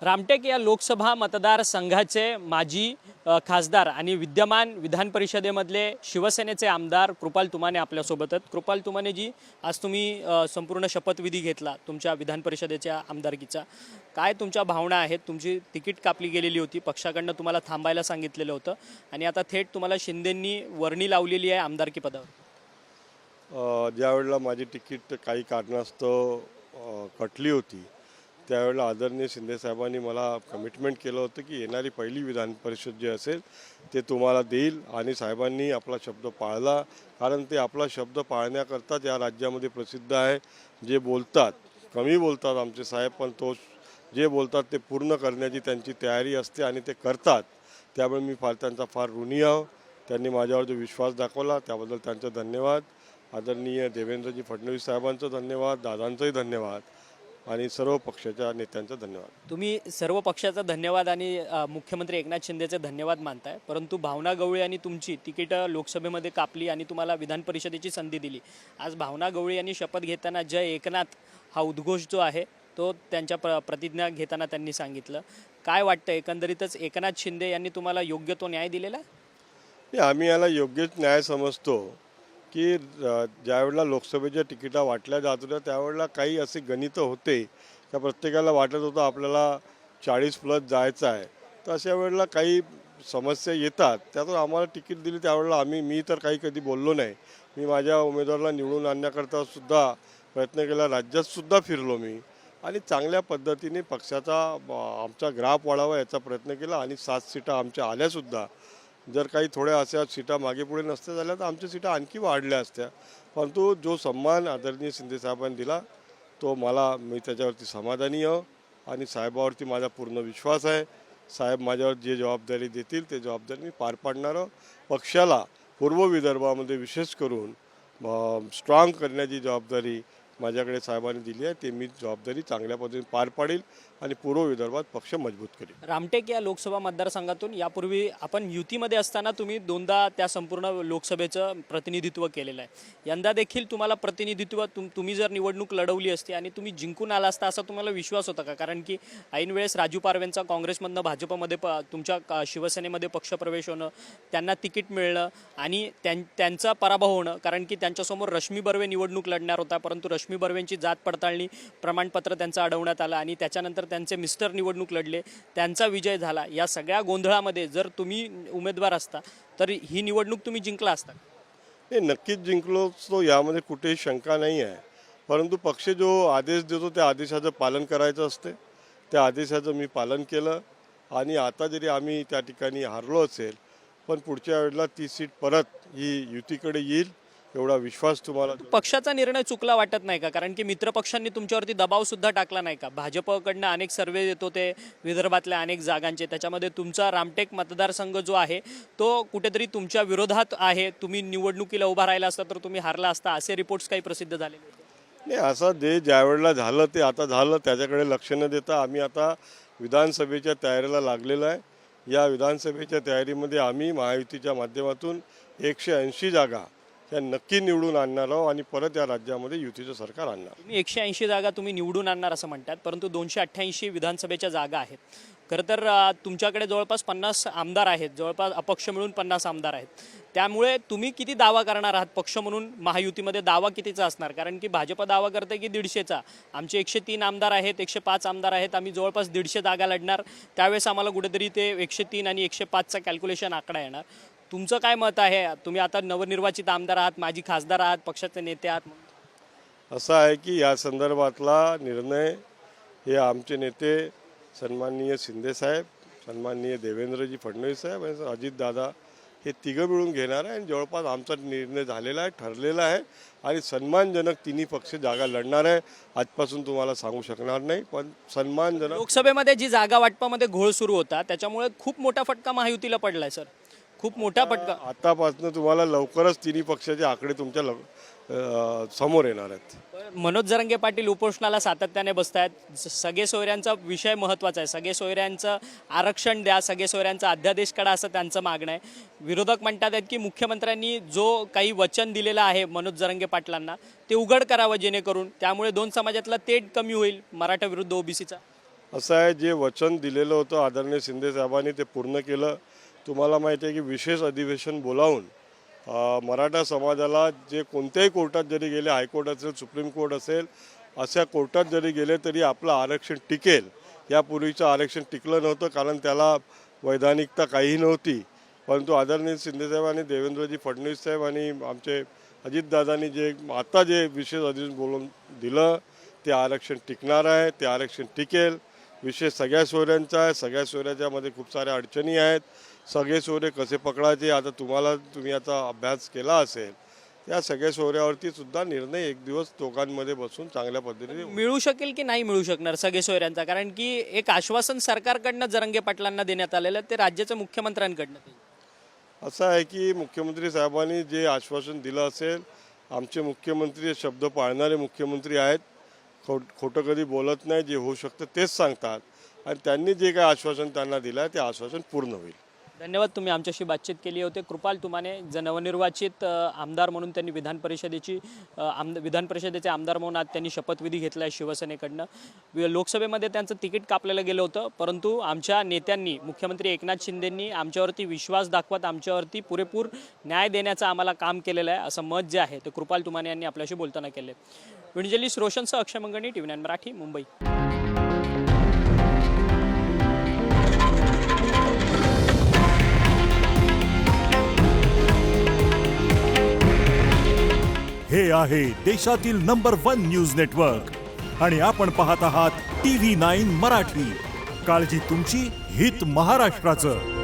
रामटेक या लोकसभा मतदारसंघाचे माजी खासदार आणि विद्यमान विधान परिषदेमधले शिवसेनेचे आमदार कृपाल तुमाने आपल्यासोबत आहेत। कृपाल तुमाने जी, आज तुम्ही संपूर्ण शपथविधी घेतला तुमच्या विधान परिषदेच्या आमदारकीचा। काय तुमच्या भावना आहेत? तुमची तिकीट कापली गेलेली होती, पक्षाकडनं तुम्हाला थांबायला सांगितलेलं होतं आणि आता थेट तुम्हाला शिंदेंनी वर्णी लावलेली आहे आमदारकी पदावर। ज्यावेळेला माझी तिकीट काही कारणास्तव कटली होती त्यावेळेला आदरणीय शिंदे साहेबांनी मला कमिटमेंट केलं होतं की येणारी पहिली विधान परिषद जे असेल ते तुम्हाला देईल आणि साहेबांनी आपला शब्द पाळला। कारण ते आपला शब्द पाळण्याकरताच या राज्यामध्ये प्रसिद्ध आहे। जे बोलतात, कमी बोलतात आमचे साहेब, पण तो जे बोलतात ते पूर्ण करण्याची त्यांची तयारी असते आणि ते करतात। त्यामुळे मी त्यांचा फार ऋणी आहे। त्यांनी माझ्यावर जो विश्वास दाखवला त्याबद्दल त्यांचे धन्यवाद। आदरणीय देवेंद्रजी फडणवीस साहेबांचं धन्यवाद, दादांचंही धन्यवाद आणि सर्व पक्षाच्या नेत्यांचा धन्यवाद। तुम्ही सर्व पक्षाचा धन्यवाद आणि मुख्यमंत्री एकनाथ शिंदेचे धन्यवाद मानताय, परंतु भावना गवळी यांनी तुमची तिकीट लोकसभेमध्ये कापली आणि तुम्हाला विधान परिषदेची संधी दिली। आज भावना गवळी यांनी शपथ घेताना जय एकनाथ हा उद्घोष जो आहे तो त्यांच्या प्रतिज्ञा घेताना त्यांनी सांगितलं। काय वाटतं, एकंदरीतच एकनाथ शिंदे यांनी तुम्हाला योग्य तो न्याय दिलेला? आम्ही याला योग्यच न्याय समजतो की ज्यावेळेला लोकसभेच्या तिकिटा वाटल्या जात होत्या त्यावेळेला काही असे गणित होते त्या प्रत्येकाला वाटत होतं आपल्याला 40+ जायचं आहे। तर अशा वेळेला काही समस्या येतात, त्यातून आम्हाला तिकीट दिली त्यावेळेला मी तर काही कधी बोललो नाही। मी माझ्या उमेदवाराला निवडून आणण्याकरता सुद्धा प्रयत्न केला, राज्यातसुद्धा फिरलो मी आणि चांगल्या पद्धतीने पक्षाचा आमचा ग्राफ वाढावा याचा प्रयत्न केला आणि 7 सीटा आमच्या आल्यासुद्धा। जर काही थोड्या अशा सीटा मागे पुढे नसत्या झाल्या तर आमच्या सीटा आणखी वाढल्या असत्या, परंतु जो सन्मान आदरणीय शिंदे साहेबांनी दिला तो मी त्याच्यावरती समाधानी आहे आणि साहेबावरती माझा पूर्ण विश्वास आहे। साहेब माझ्यावर जे जबाबदारी देतील ते जबाबदारी मी पार पाडणार आहे। पक्षाला पूर्व विदर्भामध्ये विशेष करून स्ट्रॉंग करण्याची जबाबदारी माझ्याकडे साहेबांनी दिली आहे। ते मी जबाबदारी चांगल्या पद्धतीने पार पाडील आणि पूर्व विदर्भात पक्ष मजबूत करेल। रामटेक या लोकसभा मतदारसंघातून यापूर्वी आपण युतीमध्ये असताना तुम्ही दोनदा त्या संपूर्ण लोकसभेचं प्रतिनिधित्व केलेलं आहे। यंदा देखील तुम्हाला प्रतिनिधित्व तुम्ही जर निवडणूक लढवली असती आणि तुम्ही जिंकून आला असता असा तुम्हाला विश्वास होता का? कारण की ऐन वेळेस राजू पारवेंचा काँग्रेसमधनं भाजपमध्ये तुमच्या शिवसेनेमध्ये पक्षप्रवेश होणं, त्यांना तिकीट मिळणं आणि त्यांचा पराभव होणं, कारण की त्यांच्यासमोर रश्मी बर्वे निवडणूक लढणार होता, परंतु रश्मी बर्वेंची जात पडताळणी प्रमाणपत्र त्यांचं अडवण्यात आलं आणि त्याच्यानंतर त्यांचे मिस्टर निवडणूक लढले, त्यांचा विजय झाला। या सगळ्या गोंधळामध्ये जर तुम्ही उमेदवार असता तर ही निवडणूक तुम्ही जिंकला असता? हे नक्कीच जिंकलो असतो, यामध्ये कुठेही शंका नाही आहे, परंतु पक्ष जो आदेश देतो त्या आदेशाचं पालन करायचं असते। त्या आदेशाचं मी पालन केलं आणि आता जरी आम्ही त्या ठिकाणी हारलो असेल पण पुढच्या वेळेला ती सीट परत ही युतीकडे येईल एवढा विश्वास तुम्हाला। पक्षाचा निर्णय चुकला वाटत नाही का? कारण की मित्रपक्षांनी तुमच्यावरती दबाव सुद्धा टाकला नाही का? भाजपकडनं अनेक सर्वे येत होते विदर्भातल्या अनेक जागांचे, त्याच्यामध्ये तुमचा रामटेक मतदारसंघ जो आहे तो कुठेतरी तुमच्या विरोधात आहे। तुम्ही निवडणुकीला उभा राहिला असता तर तुम्ही हारला असता, असे रिपोर्ट्स काही प्रसिद्ध झाले नाही। असं ज्या वेळेला झालं ते आता झालं, त्याच्याकडे लक्ष न देता आम्ही आता विधानसभेच्या तयारीला लागलेलो आहे। या विधानसभेच्या तयारीमध्ये आम्ही महायुतीच्या माध्यमातून 180 जागा त्या नक्की निवडून आणणार आहोत आणि परत या राज्यामध्ये युतीचं सरकार आणणार। तुम्ही 180 जागा तुम्ही निवडून आणणार असं म्हणतात, परंतु 288 विधानसभेच्या जागा आहेत। खरं तर तुमच्याकडे जवळपास 50 आमदार आहेत, जवळपास अपक्ष मिळून 50 आमदार आहेत। त्यामुळे तुम्ही किती दावा करणार आहात पक्ष म्हणून? महायुतीमध्ये दावा कितीचा असणार? कारण की भाजप दावा करते की 150चा, आमचे 103 आमदार आहेत, 105 आमदार आहेत, आम्ही जवळपास 150 जागा लढणार। त्यावेळेस आम्हाला कुठेतरी ते 103 आणि 105चा कॅल्क्युलेशन आकडा येणार। तुमचं काय मत आहे? तुम्ही आता नवनिर्वाचित आमदार आहात, माजी खासदार आहात, पक्षाचे नेते आहात। असं आहे की या संदर्भातला निर्णय हे आमचे नेते सन्माननीय शिंदेसाहेब, सन्माननीय देवेंद्रजी फडणवीस साहेब आणि अजितदादा हे तिघं मिळून घेणार आहे आणि जवळपास आमचा निर्णय झालेला आहे, ठरलेला आहे आणि सन्मानजनक तिन्ही पक्ष जागा लढणार आहे। आजपासून तुम्हाला सांगू शकणार नाही, पण सन्मानजनक। लोकसभेमध्ये जी जागा वाटपामध्ये घोळ सुरू होता त्याच्यामुळे खूप मोठा फटका महायुतीला पडलाय सर, खूप मोठा फटका। आतापासून तुम्हाला लवकरच तिन्ही पक्षाचे आकडे तुमच्या समोर येणार आहेत। मनोज जरांगे पाटील उपोषणाला सातत्याने बसतायत। सगळे सोयऱ्यांचा विषय महत्त्वाचा आहे, सगळे सोयऱ्यांचं आरक्षण द्या, सगळे सोयऱ्यांचा अध्यादेश काढा असं त्यांचं मागणं आहे। विरोधक म्हणतात आहेत की मुख्यमंत्र्यांनी जो काही वचन दिलेलं आहे मनोज जरांगे पाटलांना ते उघड करावं जेणेकरून त्यामुळे दोन समाजातला तेढ कमी होईल, मराठा विरुद्ध ओबीसीचा। असं आहे, जे वचन दिलेलं होतं आदरणीय शिंदे साहेबांनी ते पूर्ण केलं. तुम्हाला माहिती आहे की विशेष अधिवेशन बोलावून मराठा समाजाला जे कोणत्याही कोर्टात जरी गेले, हायकोर्ट असेल, सुप्रीम कोर्ट असेल, अशा कोर्टात जरी गेले तरी आपलं आरक्षण टिकेल. यापूर्वीचं आरक्षण टिकलं नव्हतं कारण त्याला वैधानिकता काही नव्हती. परंतु आदरणीय शिंदेसाहेब आणि देवेंद्रजी फडणवीस साहेब आणि आमचे अजितदादांनी जे आता जे विशेष अधिवेशन बोलून दिलं ते आरक्षण टिकणार आहे, ते आरक्षण टिकेल. विषय सगळ्या सोयऱ्यांचा आहे. सगळ्या सोयऱ्याच्यामध्ये खूप साऱ्या अडचणी आहेत. सगळे सोयरे कसे पकडायचे आता तुम्ही याचा अभ्यास केला असेल. त्या सगळ्या सोयऱ्यावरती सुद्धा निर्णय एक दिवस दोघांमध्ये बसून चांगल्या पद्धतीने मिळू शकेल की नाही मिळू शकणार सगळे सोयऱ्यांचा? कारण की एक आश्वासन सरकारकडनं जरांगे पाटलांना देण्यात आलेलं ते राज्याच्या मुख्यमंत्र्यांकडनं. असं आहे की मुख्यमंत्री साहेबांनी जे आश्वासन दिलं असेल, आमचे मुख्यमंत्री शब्द पाळणारे मुख्यमंत्री आहेत. खोटं कधी बोलत नाही. जे होऊ शकतं तेच सांगतात आणि त्यांनी जे काही आश्वासन त्यांना दिलं आहे ते आश्वासन पूर्ण होईल. धन्यवाद. तुम्ही आमच्याशी बातचीत केली होती. कृपाल तुमाने नवनिर्वाचित आमदार म्हणून त्यांनी विधान परिषदेचे आमदार म्हणून आज त्यांनी शपथविधी घेतला आहे शिवसेनेकडनं. लोकसभेमध्ये त्यांचं तिकीट कापलेलं गेलं होतं, परंतु आमच्या नेत्यांनी मुख्यमंत्री एकनाथ शिंदेंनी आमच्यावरती विश्वास दाखवत आमच्यावरती पुरेपूर न्याय देण्याचं आम्हाला काम केलेलं आहे असं मत जे आहे ते कृपाल तुमाने यांनी आपल्याशी बोलताना केले. विंजलिस्ट रोशनसह अक्षय मंगणी, TV9 मराठी, मुंबई. हे आहे देशातील नंबर 1 न्यूज नेटवर्क आणि आपण पाहत आहात TV9 मराठी. काळजी तुमची, हित महाराष्ट्राचं.